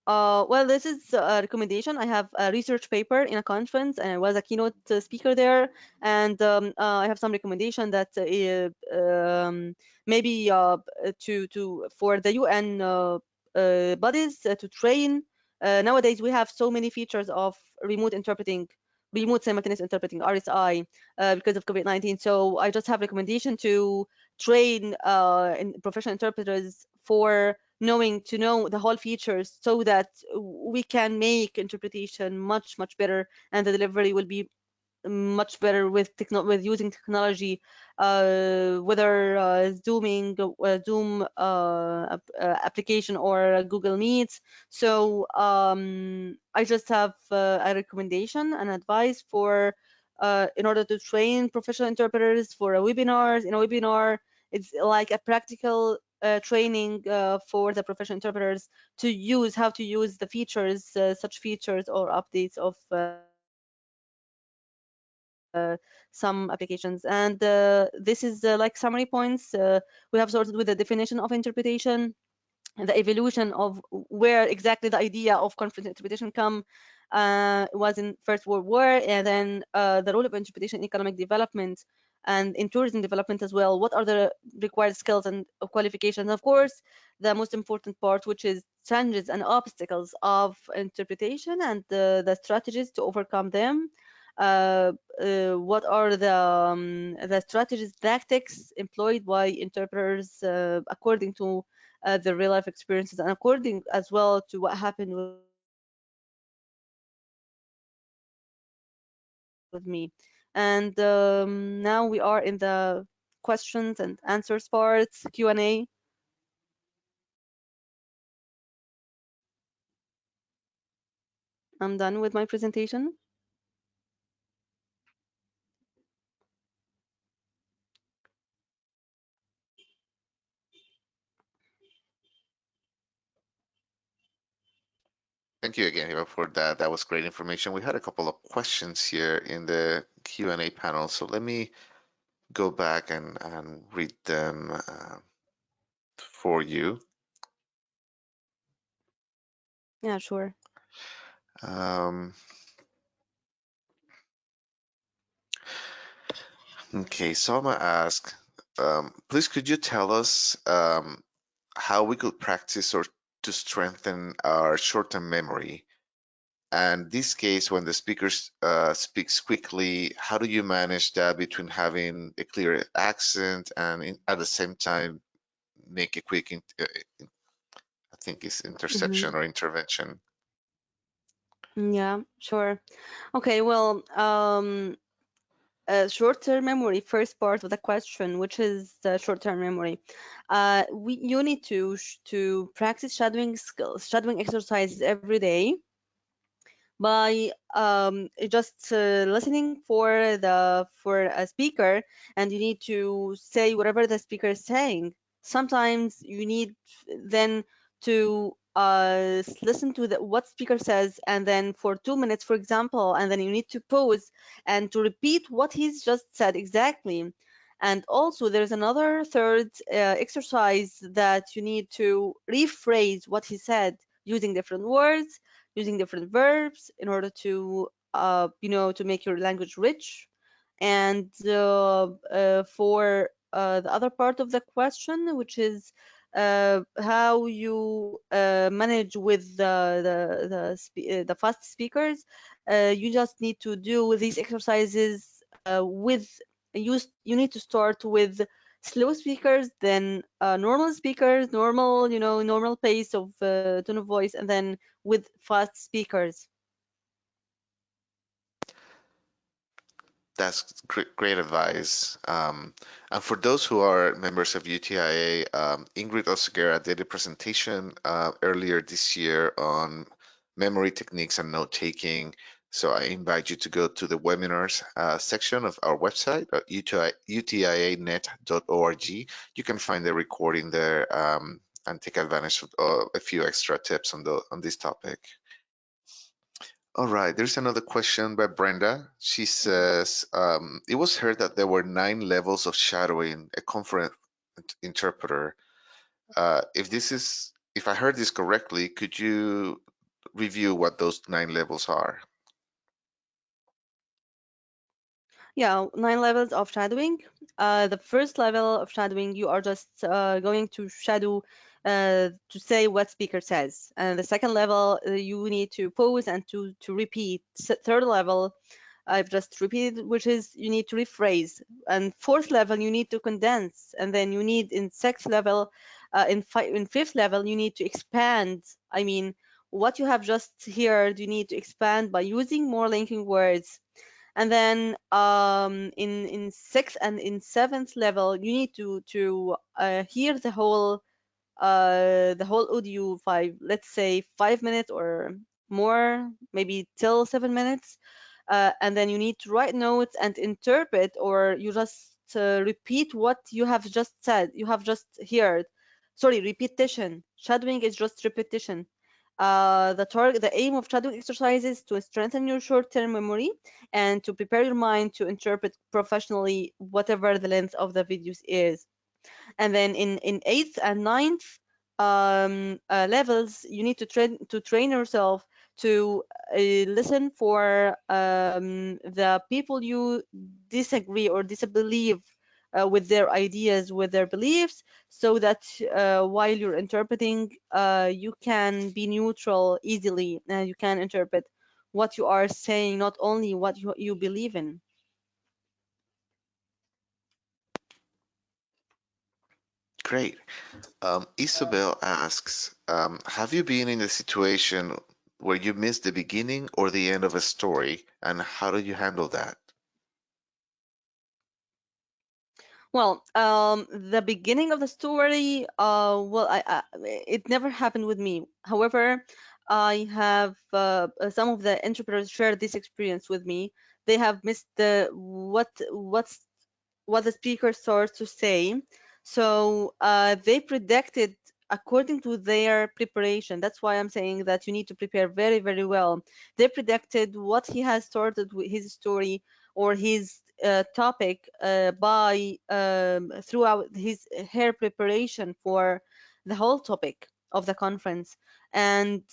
Well, this is a recommendation. I have a research paper in a conference, and I was a keynote speaker there. And I have some recommendation that maybe to for the UN bodies to train. Nowadays, we have so many features of remote interpreting, remote simultaneous interpreting (RSI) because of COVID-19. So I just have recommendation to train professional interpreters for knowing to know the whole features so that we can make interpretation much better, and the delivery will be much better with with using technology, whether Zoom application or Google Meet. So I just have a recommendation and advice for in order to train professional interpreters for a webinars. In a webinar, it's like a practical training for the professional interpreters to use how to use the features, such features or updates of some applications. And this is like summary points. We have started with the definition of interpretation, the evolution of where exactly the idea of conference interpretation come was in First World War, and then the role of interpretation in economic development and in tourism development as well. What are the required skills and qualifications? Of course, the most important part, which is challenges and obstacles of interpretation and the strategies to overcome them. What are the strategies, tactics employed by interpreters according to the real life experiences and according as well to what happened with me. And now we are in the questions and answers parts, Q&A. I'm done with my presentation. Thank you again, Hiba, for that. That was great information. We had a couple of questions here in the Q&A panel, so let me go back and read them for you. Yeah, sure. Okay, so I'm gonna ask, please could you tell us how we could practice or to strengthen our short-term memory? And this case, when the speaker speaks quickly, how do you manage that between having a clear accent and at the same time make a quick, I think it's interception or intervention? Yeah, sure. Okay, well, short-term memory, first part of the question, which is short-term memory. You need to practice shadowing skills, shadowing exercises every day by just listening for a speaker, and you need to say whatever the speaker is saying. Sometimes you need then to listen to what speaker says, and then for 2 minutes, for example, and then you need to pause and to repeat what he's just said exactly. And also there's another third exercise that you need to rephrase what he said using different words, using different verbs in order to to make your language rich. And for the other part of the question, which is how you manage with the fast speakers, you just need to do these exercises with you need to start with slow speakers, then normal speakers, normal normal pace of tone of voice, and then with fast speakers. That's great advice. And for those who are members of UTIA, Ingrid Oseguera did a presentation earlier this year on memory techniques and note taking. So I invite you to go to the webinars section of our website, utianet.org. You can find the recording there and take advantage of a few extra tips on this topic. All right, there's another question by Brenda. She says, it was heard that there were 9 levels of shadowing a conference interpreter. If I heard this correctly, could you review what those 9 levels are? Yeah, 9 levels of shadowing. The first level of shadowing, you are just going to shadow to say what speaker says. And the second level, you need to pause and to repeat. Third level, I've just repeated, which is you need to rephrase. And fourth level, you need to condense. And then you need in sixth level, in fifth level, you need to expand. I mean, what you have just heard, you need to expand by using more linking words. And then in sixth and in seventh level, you need to hear the whole audio let's say 5 minutes or more, maybe till 7 minutes. And then you need to write notes and interpret, or you just repeat what you have just said, you have just heard. Sorry, repetition. Shadowing is just repetition. The aim of shadowing exercises to strengthen your short-term memory and to prepare your mind to interpret professionally whatever the length of the videos is. And then in eighth and ninth levels, you need to train yourself to listen for the people you disagree or disbelieve with their ideas, with their beliefs, so that while you're interpreting, you can be neutral easily, and you can interpret what you are saying, not only what you believe in. Great. Isabel asks, have you been in a situation where you missed the beginning or the end of a story, and how did you handle that? Well, the beginning of the story, well, it never happened with me. However, I have some of the interpreters shared this experience with me. They have missed what the speaker starts to say. So they predicted according to their preparation. That's why I'm saying that you need to prepare very, very well. They predicted what he has started with his story or his topic by throughout her preparation for the whole topic of the conference. And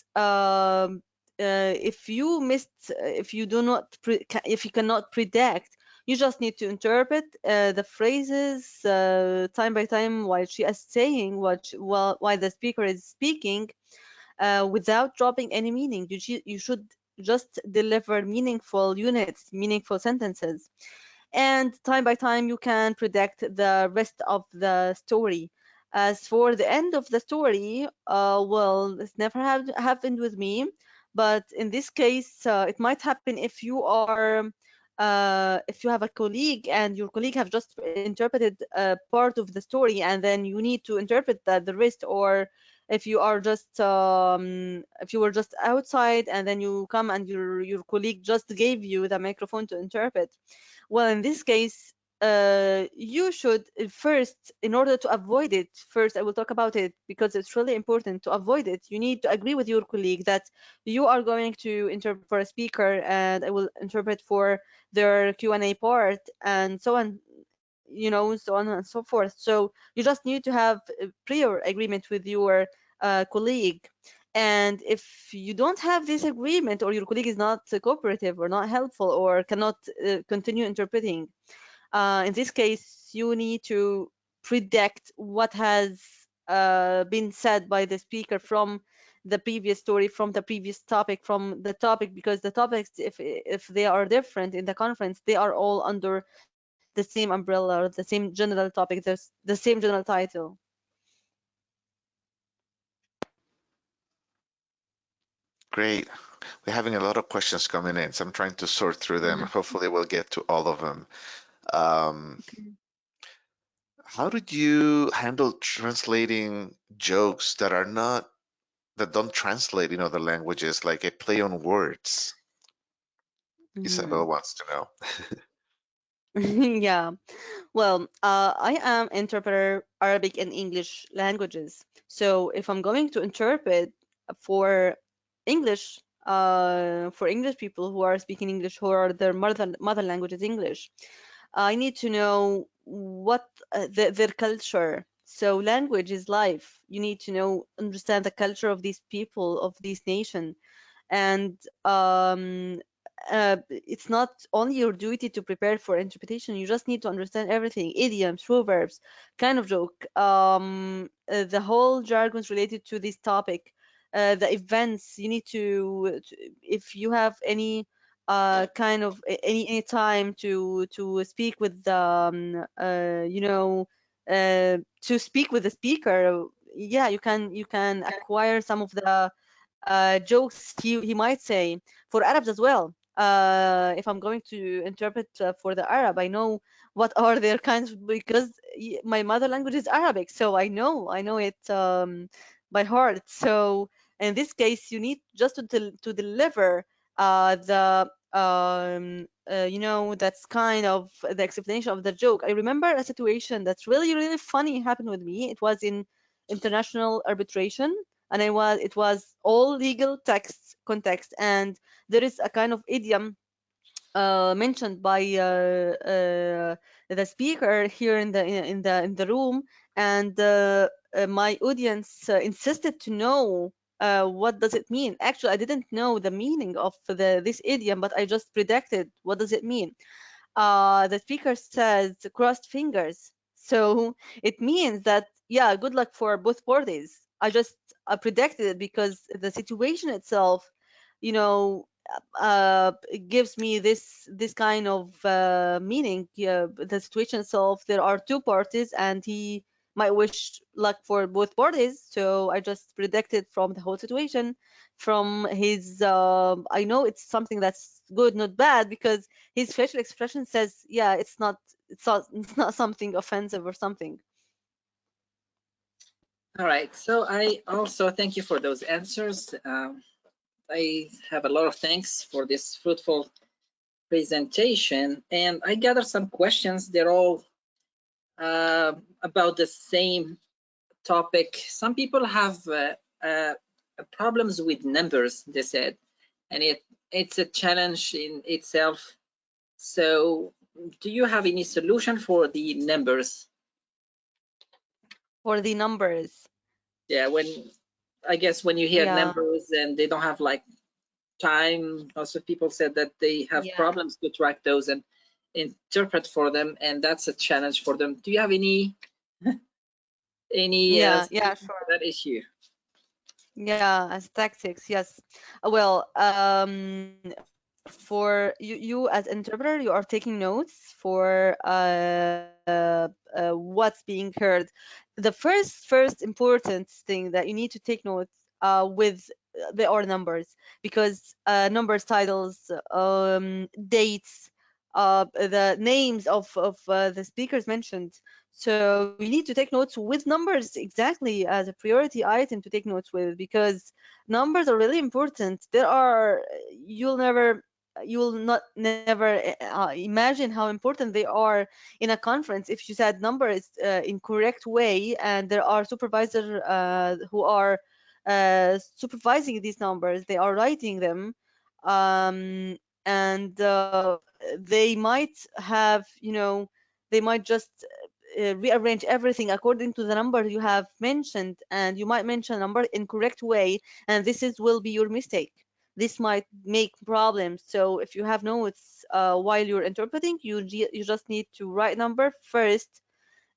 if you do not, if you cannot predict, you just need to interpret the phrases time by time while she is saying while the speaker is speaking, without dropping any meaning. You should just deliver meaningful units, meaningful sentences. And time by time, you can predict the rest of the story. As for the end of the story, well, it's never happened with me, but in this case, it might happen if you have a colleague and your colleague have just interpreted part of the story, and then you need to interpret the rest, or if you are just if you were just outside and then you come and your colleague just gave you the microphone to interpret. Well, in this case, you should first, in order to avoid it, first I will talk about it because it's really important to avoid it. You need to agree with your colleague that you are going to interpret for a speaker and I will interpret for their Q&A part, and so on, so on and so forth. So you just need to have a prior agreement with your colleague. And if you don't have this agreement, or your colleague is not cooperative or not helpful or cannot continue interpreting, in this case, you need to predict what has been said by the speaker from the previous story, from the previous topic, from the topic, because the topics, if they are different in the conference, they are all under the same umbrella or the same general topic, the same general title. Great. We're having a lot of questions coming in, so I'm trying to sort through them. Hopefully, we'll get to all of them. Okay. How did you handle translating jokes that don't translate in other languages, like a play on words? Isabel wants to know. Yeah. Well, I am interpreter Arabic and English languages. So if I'm going to interpret for English, for English people who are speaking English, who are their mother language is English, I need to know what their culture. So language is life. You need to know, understand the culture of these people, of these nation, and it's not only your duty to prepare for interpretation, you just need to understand everything: idioms, proverbs, kind of joke, the whole jargons related to this topic, the events. You need to if you have any kind of any time to speak with the to speak with the speaker, yeah, you can acquire some of the jokes he might say. For Arabs as well, if I'm going to interpret for the Arab, I know what are their kinds, because my mother language is Arabic, so I know it by heart. So in this case, you need just to deliver the that's kind of the explanation of the joke. I remember a situation that's really really funny happened with me. It was in international arbitration, and it was all legal text context, and there is a kind of idiom mentioned by the speaker here in the room, and my audience insisted to know what does it mean. Actually, I didn't know the meaning of this idiom, but I just predicted what does it mean. The speaker says crossed fingers. So it means that, yeah, good luck for both parties. I just predicted it because the situation itself, you know, it gives me this kind of meaning. Yeah, the situation itself, there are two parties, and he might wish luck for both parties. So I just predicted from the whole situation, from his. I know it's something that's good, not bad, because his facial expression says, yeah, it's not something offensive or something. All right. So I also thank you for those answers. I have a lot of thanks for this fruitful presentation, and I gathered some questions. They're all about the same topic. Some people have problems with numbers, they said, and it's a challenge in itself. So do you have any solution for the numbers? For the numbers, Yeah, I guess when you hear yeah, numbers and they don't have like time, also people said that they have yeah, problems to track those and interpret for them, and that's a challenge for them. Do you have any yeah, solution for sure. that issue? Yeah, as tactics, yes. Well, for you as interpreter, you are taking notes for what's being heard. The first important thing that you need to take notes with they are numbers, because numbers, titles, dates, the names of the speakers mentioned. So you need to take notes with numbers exactly as a priority item to take notes with, because numbers are really important. You will not never imagine how important they are in a conference if you said numbers in correct way, and there are supervisors who are supervising these numbers. They are writing them, and they might have, they might just rearrange everything according to the number you have mentioned, and you might mention a number in correct way, and will be your mistake. This might make problems. So if you have notes while you're interpreting, you just need to write number first,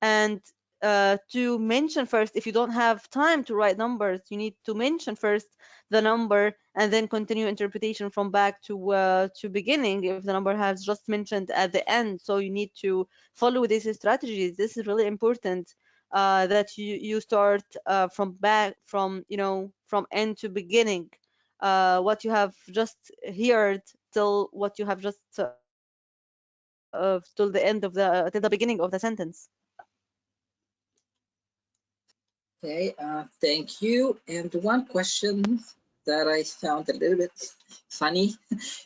and to mention first. If you don't have time to write numbers, you need to mention first the number, and then continue interpretation from back to beginning if the number has just mentioned at the end. So you need to follow these strategies. This is really important, that you start from back, from end to beginning, what you have just heard till what you have just till the end of till the beginning of the sentence. Okay, thank you. And one question that I found a little bit funny.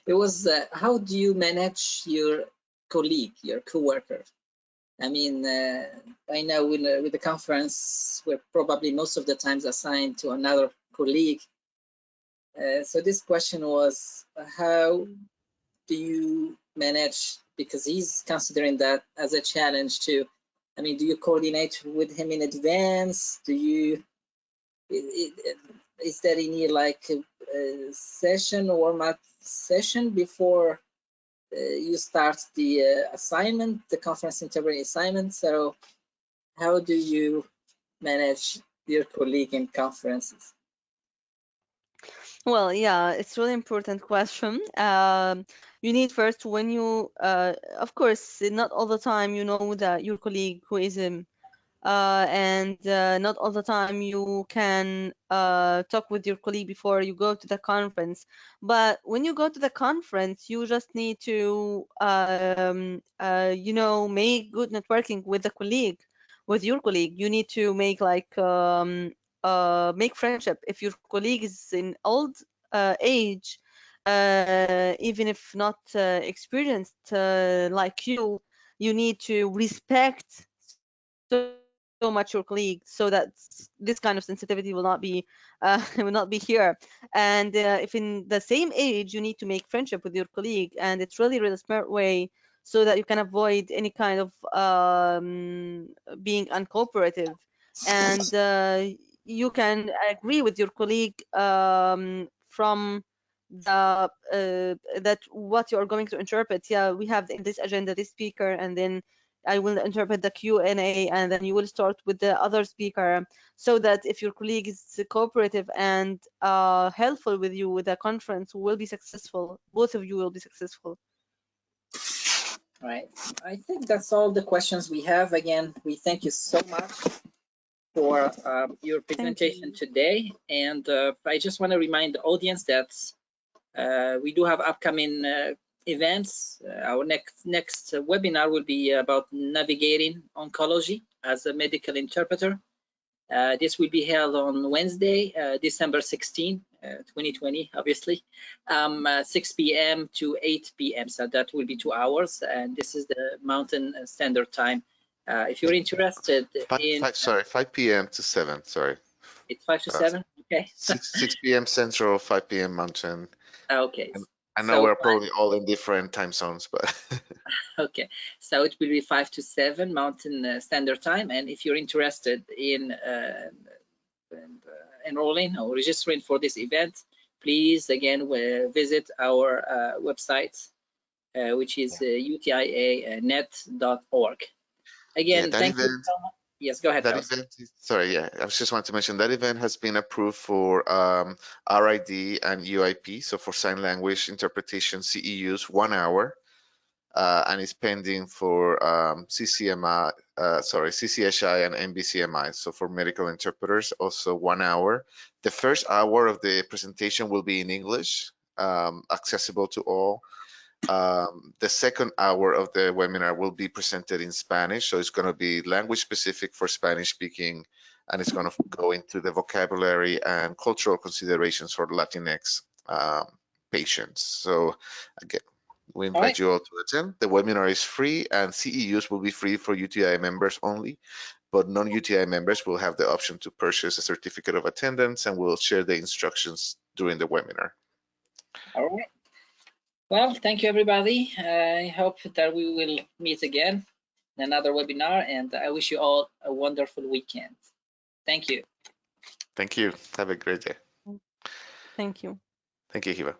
It was how do you manage your colleague, your coworker? I mean, I know with the conference, we're probably most of the times assigned to another colleague. So this question was, how do you manage, because he's considering that as a challenge too. I mean, do you coordinate with him in advance? Do you, is there any like a session or warm-up session before you start the assignment, the conference interpreting assignment? So how do you manage your colleague in conferences? Well, yeah, it's really important question. You need first when you, of course, not all the time you know that your colleague who is and not all the time you can talk with your colleague before you go to the conference. But when you go to the conference, you just need to, you know, make good networking with the colleague, with your colleague. You need to make like make friendship. If your colleague is in old age, even if not experienced like you need to respect so much your colleague so that this kind of sensitivity will not be will not be here. And if in the same age you need to make friendship with your colleague, and it's really smart way so that you can avoid any kind of being uncooperative, and you can agree with your colleague from the that what you are going to interpret. Yeah, we have in this agenda this speaker, and then I will interpret the Q&A, and then you will start with the other speaker, so that if your colleague is cooperative and helpful with you with the conference, will be successful. Both of you will be successful. All right. I think that's all the questions we have. Again, we thank you so much for your presentation today. And I just want to remind the audience that we do have upcoming events. Our next webinar will be about navigating oncology as a medical interpreter. This will be held on Wednesday, December 16, 2020, obviously, 6 p.m. to 8 p.m. So that will be 2 hours, and this is the Mountain Standard Time. If you're interested in... 5 p.m. to 7, sorry. It's 5 to 7? Okay. 6 p.m. Central, 5 p.m. Mountain. Okay. I know we're probably all in different time zones, but... Okay, so it will be 5 to 7 Mountain Standard Time, and if you're interested in enrolling or registering for this event, please again visit our website, which is utianet.org. Again, thank you so much. Yes, go ahead. That event, sorry, yeah, I just want to mention that event has been approved for RID and UIP, so for sign language interpretation CEUs 1 hour, and is pending for CCMI, CCHI and MBCMI, so for medical interpreters, also 1 hour. The first hour of the presentation will be in English, accessible to all. The second hour of the webinar will be presented in Spanish, so it's going to be language specific for Spanish speaking, and it's going to go into the vocabulary and cultural considerations for Latinx patients. So again, we invite you all to attend. The webinar is free, and CEUs will be free for UTI members only, but non-UTI members will have the option to purchase a certificate of attendance, and we'll share the instructions during the webinar. All right. Well, thank you, everybody. I hope that we will meet again in another webinar, and I wish you all a wonderful weekend. Thank you. Thank you. Have a great day. Thank you. Thank you, Hiba.